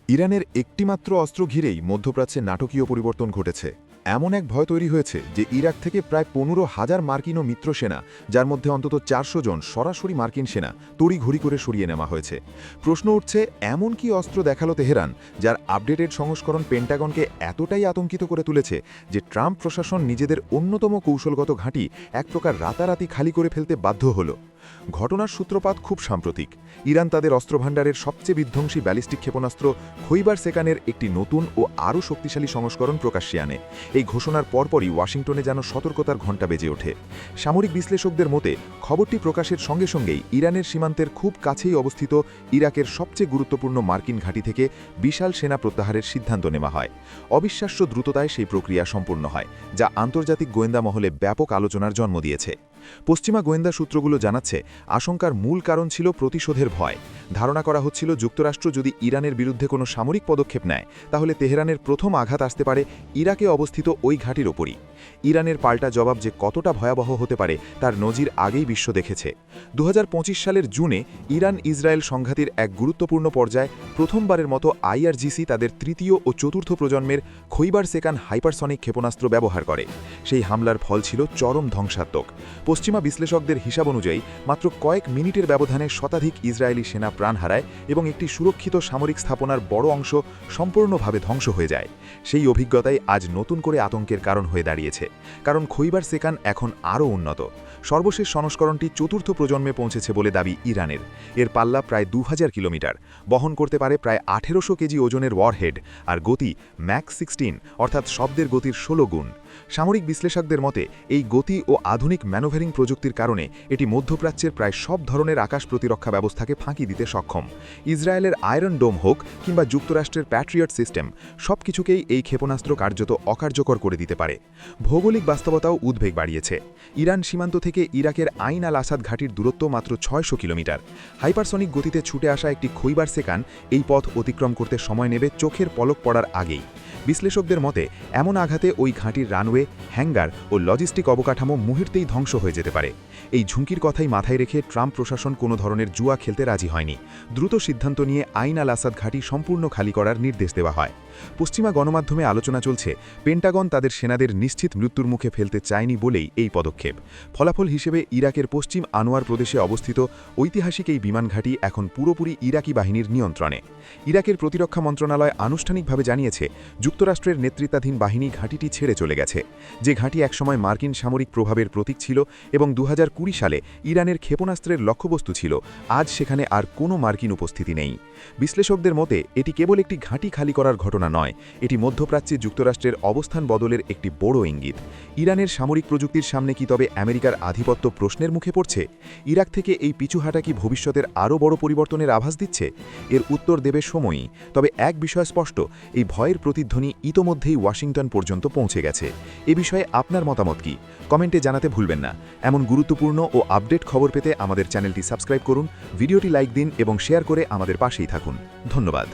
ইরানের একটিমাত্র অস্ত্র ঘিরেই মধ্যপ্রাচ্যে নাটকীয় পরিবর্তন ঘটেছে। এমন এক ভয় তৈরি হয়েছে যে ইরাক থেকে প্রায় ১৫,০০০ মার্কিন ও মিত্র সেনা, যার মধ্যে অন্তত ৪০০ জন সরাসরি মার্কিন সেনা তড়িঘড়ি করে সরিয়ে নেওয়া হয়েছে। প্রশ্ন উঠছে, এমন কি অস্ত্র দেখালো তেহরান যার আপডেটেড সংস্করণ পেন্টাগনকে এতটাই আতঙ্কিত করে তুলেছে যে ট্রাম্প প্রশাসন নিজেদের অন্যতম কৌশলগত ঘাঁটি এক প্রকার রাতারাতি খালি করে ফেলতে বাধ্য হল? ঘটনার সূত্রপাত খুব সাম্প্রতিক। ইরান তাদের অস্ত্রভাণ্ডারের সবচেয়ে বিধ্বংসী ব্যালিস্টিক ক্ষেপণাস্ত্র খৈবার সেকানের একটি নতুন ও আরও শক্তিশালী সংস্করণ প্রকাশ্যে আনে। এই ঘোষণার পরপরই ওয়াশিংটনে যেন সতর্কতার ঘণ্টা বেজে ওঠে। সামরিক বিশ্লেষকদের মতে খবরটি প্রকাশের সঙ্গে সঙ্গেই ইরানের সীমান্তের খুব কাছেই অবস্থিত ইরাকের সবচেয়ে গুরুত্বপূর্ণ মার্কিন ঘাঁটি থেকে বিশাল সেনা প্রত্যাহারের সিদ্ধান্ত নেওয়া হয়। অবিশ্বাস্য দ্রুততায় সেই প্রক্রিয়া সম্পূর্ণ হয়, যা আন্তর্জাতিক গোয়েন্দা মহলে ব্যাপক আলোচনার জন্ম দিয়েছে। পশ্চিমা গোয়েন্দা সূত্রগুলো জানাচ্ছে, আশঙ্কার মূল কারণ ছিল প্রতিশোধের ভয়। ধারণা করা হচ্ছিল যুক্তরাষ্ট্র যদি ইরানের বিরুদ্ধে কোনো সামরিক পদক্ষেপ নেয়, তাহলে তেহরানের প্রথম আঘাত আসতে পারে ইরাকে অবস্থিত ওই ঘাঁটির ওপরই। ইরানের পাল্টা জবাব যে কতটা ভয়াবহ হতে পারে তার নজির আগেই বিশ্ব দেখেছে। ২০২৫ সালের জুনে ইরান ইসরায়েল সংঘাতের এক গুরুত্বপূর্ণ পর্যায়ে প্রথমবারের মতো আইআরজিসি তাদের তৃতীয় ও চতুর্থ প্রজন্মের খৈবার সেকান হাইপারসনিক ক্ষেপণাস্ত্র ব্যবহার করে। সেই হামলার ফল ছিল চরম ধ্বংসাত্মক। পশ্চিমা বিশ্লেষকদের হিসাব অনুযায়ী মাত্র কয়েক মিনিটের ব্যবধানে শতাধিক ইসরায়েলি সেনা প্রাণ হারায় এবং একটি সুরক্ষিত সামরিক স্থাপনার বড় অংশ সম্পূর্ণভাবে ধ্বংস হয়ে যায়। সেই অভিজ্ঞতাই আজ নতুন করে আতঙ্কের কারণ হয়ে দাঁড়িয়েছে, কারণ খৈবার সেকান এখন আরও উন্নত। সর্বশেষ সংস্করণটি চতুর্থ প্রজন্মে পৌঁছেছে বলে দাবি ইরানের। এর পাল্লা প্রায় ২০০০ কিলোমিটার, বহন করতে পারে প্রায় ১৮০০ কেজি ওজনের ওয়ারহেড, আর গতি ম্যাক 16, অর্থাৎ শব্দের গতির ১৬ গুণ। সামরিক বিশ্লেষকদের মতে এই গতি ও আধুনিক ম্যানোভারিং প্রযুক্তির কারণে এটি মধ্যপ্রাচ্যের প্রায় সব ধরনের আকাশ প্রতিরক্ষা ব্যবস্থাকে ফাঁকি দিতে সক্ষম। ইসরায়েলের আয়রন ডোম হোক কিংবা যুক্তরাষ্ট্রের প্যাট্রিয়ট সিস্টেম, সব কিছুকেই এই ক্ষেপণাস্ত্র কার্যত অকার্যকর করে দিতে পারে। ভৌগোলিক বাস্তবতাও উদ্বেগ বাড়িয়েছে। ইরান সীমান্ত থেকে ইরাকের আইন আল আসাদ ঘাঁটির দূরত্ব মাত্র ৬০০ কিলোমিটার। হাইপারসনিক গতিতে ছুটে আসা একটি খৈবার সেকান এই পথ অতিক্রম করতে সময় নেবে চোখের পলক পড়ার আগেই। বিশ্লেষকদের মতে এমন আঘাতে ওই ঘাঁটির রানওয়ে, হ্যাঙ্গার ও লজিস্টিক অবকাঠামো মুহূর্তেই ধ্বংস হয়ে যেতে পারে। এই ঝুঁকির কথাই মাথায় রেখে ট্রাম্প প্রশাসন কোনো ধরনের জুয়া খেলতে রাজি হয়নি। দ্রুত সিদ্ধান্ত নিয়ে আইন আল আসাদ ঘাঁটি সম্পূর্ণ খালি করার নির্দেশ দেওয়া হয়। পশ্চিমা গণমাধ্যমে আলোচনা চলছে, পেন্টাগন তাদের সেনাদের নিশ্চিত মৃত্যুর মুখে ফেলতে চায়নি বলেই এই পদক্ষেপ। ফলাফল হিসেবে ইরাকের পশ্চিম আনোয়ার প্রদেশে অবস্থিত ঐতিহাসিক এই বিমান ঘাঁটি এখন পুরোপুরি ইরাকি বাহিনীর নিয়ন্ত্রণে। ইরাকের প্রতিরক্ষা মন্ত্রণালয় আনুষ্ঠানিকভাবে জানিয়েছে, যুক্তরাষ্ট্রের নেতৃত্বাধীন বাহিনী ঘাঁটিটি ছেড়ে চলে গেছে। যে ঘাঁটি একসময় মার্কিন সামরিক প্রভাবের প্রতীক ছিল এবং ২০২০ সালে ইরানের ক্ষেপণাস্ত্রের লক্ষ্যবস্তু ছিল, আজ সেখানে আর কোনো মার্কিন উপস্থিতি নেই। বিশ্লেষকদের মতে এটি কেবল একটি ঘাঁটি খালি করার ঘটনা নয়, এটি মধ্যপ্রাচ্যে যুক্তরাষ্ট্রের অবস্থান বদলের একটি বড় ইঙ্গিত। ইরানের সামরিক প্রযুক্তির সামনে কি তবে আমেরিকার আধিপত্য প্রশ্নের মুখে পড়ছে? ইরাক থেকে এই পিছুহাঁটা কি ভবিষ্যতের আরও বড় পরিবর্তনের আভাস দিচ্ছে? এর উত্তর দেবে সময়ই। তবে এক বিষয় স্পষ্ট, এই ভয়ের প্রতিধ্বনি ইতোমধ্যেই ওয়াশিংটন পর্যন্ত পৌঁছে গেছে। এ বিষয়ে আপনার মতামত কি? কমেন্টে জানাতে ভুলবেন না। এমন গুরুত্বপূর্ণ ও আপডেট খবর পেতে আমাদের চ্যানেলটি সাবস্ক্রাইব করুন, ভিডিওটি লাইক দিন এবং শেয়ার করে আমাদের পাশেই থাকুন। ধন্যবাদ।